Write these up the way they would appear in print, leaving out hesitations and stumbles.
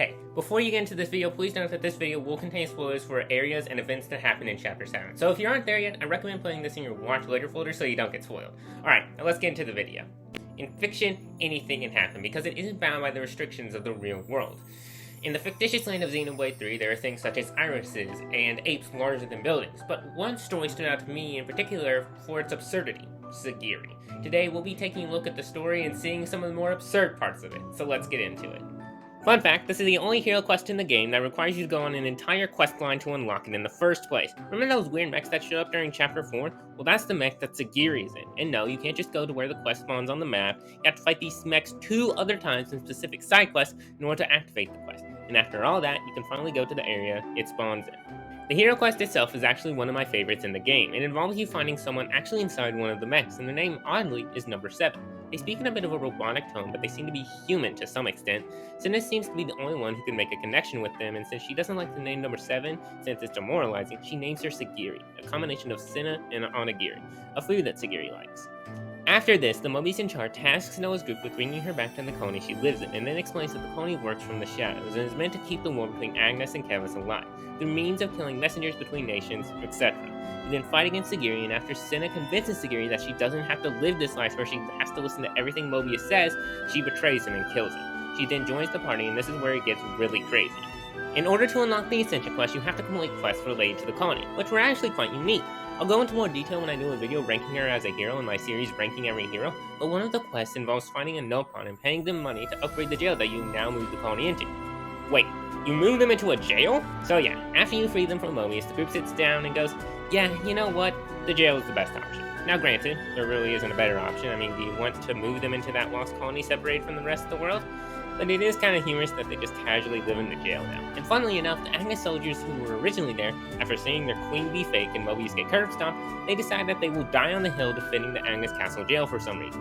Hey, before you get into this video, please note that this video will contain spoilers for areas and events that happen in Chapter 7. So if you aren't there yet, I recommend putting this in your watch later folder so you don't get spoiled. Alright, now let's get into the video. In fiction, anything can happen because it isn't bound by the restrictions of the real world. In the fictitious land of Xenoblade 3, there are things such as irises and apes larger than buildings, but one story stood out to me in particular for its absurdity: Segiri. Today we'll be taking a look at the story and seeing some of the more absurd parts of it, so let's get into it. Fun fact, this is the only hero quest in the game that requires you to go on an entire quest line to unlock it in the first place. Remember those weird mechs that showed up during Chapter 4? Well, that's the mech that Segiri is in. And no, you can't just go to where the quest spawns on the map. You have to fight these mechs 2 other times in specific side quests in order to activate the quest. And after all that, you can finally go to the area it spawns in. The hero quest itself is actually one of my favorites in the game. It involves you finding someone actually inside one of the mechs, and their name, oddly, is number 7. They speak in a bit of a robotic tone, but they seem to be human to some extent. Senna seems to be the only one who can make a connection with them, and since she doesn't like the name number 7, since it's demoralizing, she names her Segiri, a combination of Senna and onigiri, a food that Segiri likes. After this, the Mobius in charge tasks Noah's group with bringing her back to the colony she lives in, and then explains that the colony works from the shadows and is meant to keep the war between Agnes and Kevis alive, through means of killing messengers between nations, etc. You then fight against Segiri, and after Senna convinces Segiri that she doesn't have to live this life where she has to listen to everything Mobius says, she betrays him and kills him. She then joins the party, and this is where it gets really crazy. In order to unlock the Ascension quest, you have to complete quests related to the colony, which were actually quite unique. I'll go into more detail when I do a video ranking her as a hero in my series Ranking Every Hero, but one of the quests involves finding a Nopon and paying them money to upgrade the jail that you now move the colony into. Wait, you move them into a jail? So yeah, after you free them from Mobius, the group sits down and goes, yeah, you know what, the jail is the best option. Now granted, there really isn't a better option. I mean, do you want to move them into that lost colony separated from the rest of the world? But it is kind of humorous that they just casually live in the jail now. And funnily enough, the Agnes soldiers who were originally there, after seeing their queen be fake and Mobius get curb stomped, they decide that they will die on the hill defending the Agnes Castle jail for some reason,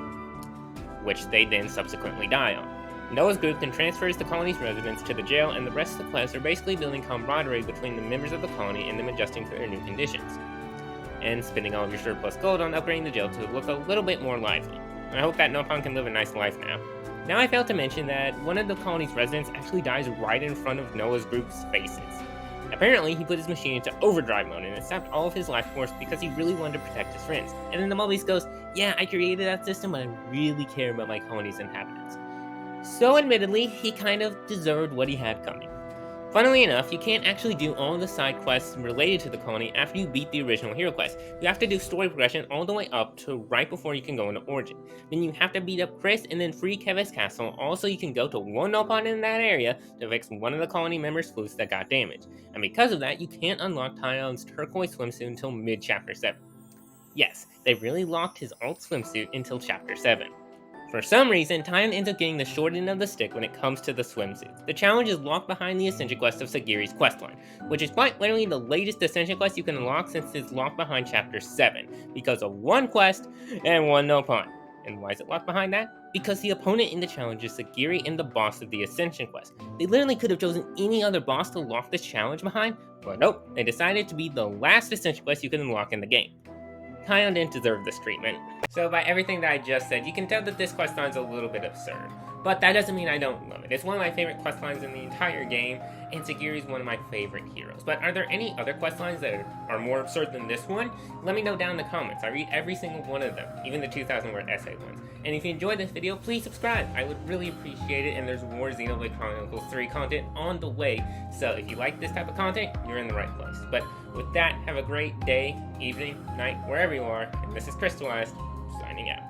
which they then subsequently die on. Noah's group then transfers the colony's residents to the jail, and the rest of the quests are basically building camaraderie between the members of the colony and them adjusting to their new conditions, and spending all of your surplus gold on upgrading the jail to look a little bit more lively. I hope that Nopon can live a nice life now. Now I failed to mention that one of the colony's residents actually dies right in front of Noah's group's faces. Apparently, he put his machine into overdrive mode and it sapped all of his life force because he really wanted to protect his friends. And then the Mobius goes, yeah, I created that system, but I really care about my colony's inhabitants. So admittedly, he kind of deserved what he had coming. Funnily enough, you can't actually do all of the side quests related to the colony after you beat the original hero quest. You have to do story progression all the way up to right before you can go into Origin. Then you have to beat up Chris and then free Kevis Castle, also you can go to one Nopon in that area to fix one of the colony members' flutes that got damaged. And because of that, you can't unlock Tyon's turquoise swimsuit until mid-Chapter 7. Yes, they really locked his alt swimsuit until Chapter 7. For some reason, Tyon ends up getting the short end of the stick when it comes to the swimsuits. The challenge is locked behind the Ascension quest of Segiri's questline, which is quite literally the latest Ascension quest you can unlock since it's locked behind Chapter 7, because of one quest and one Nopon. And why is it locked behind that? Because the opponent in the challenge is Segiri and the boss of the Ascension quest. They literally could have chosen any other boss to lock this challenge behind, but nope, they decided to be the last Ascension quest you can unlock in the game. Tyon didn't deserve this treatment. So by everything that I just said, you can tell that this questline is a little bit absurd. But that doesn't mean I don't love it. It's one of my favorite questlines in the entire game, and Segiri is one of my favorite heroes. But are there any other questlines that are more absurd than this one? Let me know down in the comments. I read every single one of them, even the 2,000-word essay ones. And if you enjoyed this video, please subscribe. I would really appreciate it, and there's more Xenoblade Chronicles 3 content on the way. So if you like this type of content, you're in the right place. But with that, have a great day, evening, night, wherever you are. And this is Crystalized, signing out.